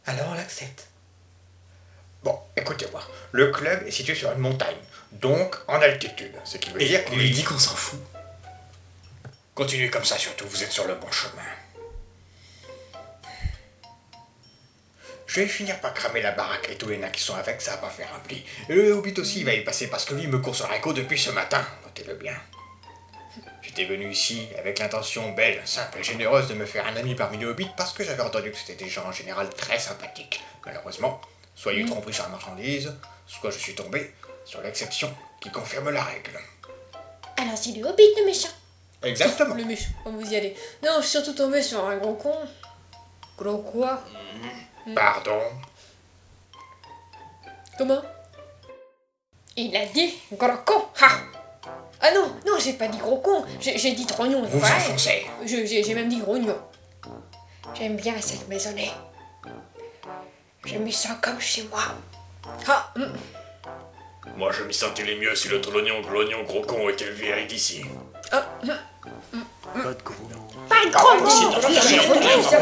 alors on l'accepte. Bon, écoutez-moi, le club est situé sur une montagne, donc en altitude, ce qui veut dire On lui dit qu'on s'en fout. Continuez comme ça surtout, vous êtes sur le bon chemin. Je vais finir par cramer la baraque et tous les nains qui sont avec, ça va pas faire un pli. Et le Hobbit aussi, il va y passer parce que lui il me court sur Rico depuis ce matin, notez-le bien. J'étais venu ici avec l'intention belle, simple et généreuse de me faire un ami parmi les Hobbits parce que j'avais entendu que c'était des gens en général très sympathiques. Malheureusement, soit il est trompé sur la marchandise, soit je suis tombé sur l'exception qui confirme la règle. Alors c'est le Hobbit le méchant. Exactement. Le méchant, vous y allez. Non, je suis surtout tombée sur un gros con. Gros quoi? Pardon. Comment? Il a dit gros con. Ha. Ah non, non, j'ai pas dit gros con, j'ai dit trognon. Vous vous Ouais. enfoncez. J'ai même dit grognon. J'aime bien cette maisonnée. Je me sens comme chez moi. Ah, Moi, je m'y sentirais mieux si l'autre l'oignon gros con était levé d'ici. Pas de gros con.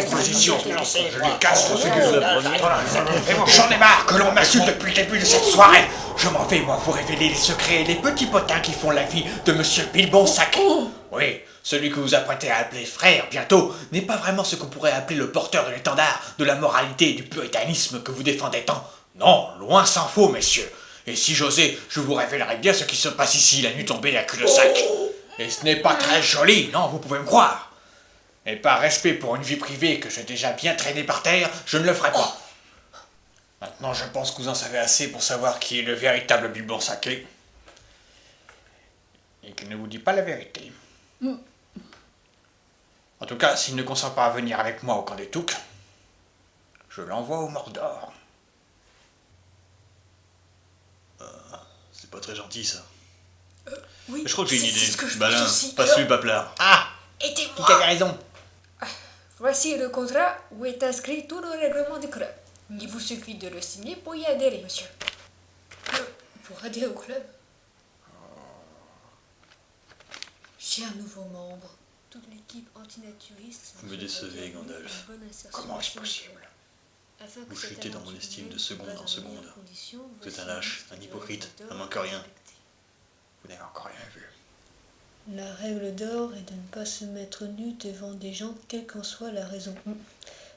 Position, je lui casse le figure. J'en ai marre que l'on m'insulte depuis le début de cette soirée. Je m'en vais, moi, vous révéler les secrets et les petits potins qui font la vie de Monsieur Bilbon Sacré. Oui, celui que vous apprêtez à appeler frère bientôt n'est pas vraiment ce qu'on pourrait appeler le porteur de l'étendard de la moralité et du puritanisme que vous défendez tant. Non, loin s'en faut, messieurs. Et si j'osais, je vous révélerais bien ce qui se passe ici la nuit tombée à cul-de-sac. Et ce n'est pas très joli, non, vous pouvez me croire. Et par respect pour une vie privée que j'ai déjà bien traînée par terre, je ne le ferai pas. Maintenant, je pense que vous en savez assez pour savoir qui est le véritable Bilbon Sacré. Et qu'il ne vous dit pas la vérité. En tout cas, s'il ne consent pas à venir avec moi au camp des Touques, je l'envoie au Mordor. C'est pas très gentil, ça. oui. Je crois que j'ai une c'est idée. ce que je Balin, pense aussi. passe-lui Paplard. Ah, Aidez-moi. qui avait raison. Voici le contrat où est inscrit tout le règlement du club. Il vous suffit de le signer pour y adhérer, monsieur. Pour adhérer au club? J'ai un nouveau membre. Toute l'équipe antinaturiste... Vous me décevez, Gandalf. Comment est-ce possible? Vous chutez dans mon estime de seconde en seconde. Vous êtes un lâche, un hypocrite, un manque rien. Vous n'avez encore rien vu. La règle d'or est de ne pas se mettre nu devant des gens, quelle qu'en soit la raison.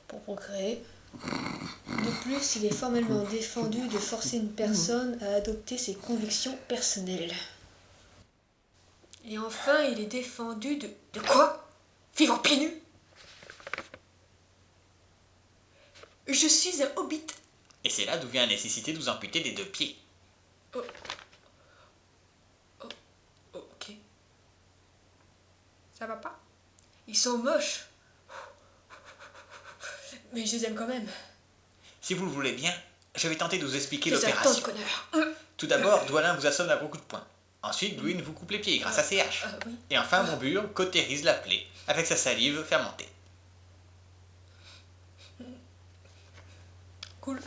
Pour procréer. De plus, il est formellement défendu de forcer une personne à adopter ses convictions personnelles. Et enfin, il est défendu de... De quoi? Vivre pieds nus? Je suis un hobbit. Et c'est là d'où vient la nécessité de vous amputer des 2 pieds. Ok. Ça va pas? Ils sont moches. Mais je les aime quand même. Si vous le voulez bien, je vais tenter de vous expliquer Les attentes, l'opération. connard. Tout d'abord, Dwalin vous assomme d'un gros coup de poing. Ensuite, Gluin vous coupe les pieds grâce à ses haches. Oui. Et enfin, Montbur cautérise la plaie avec sa salive fermentée. Cool.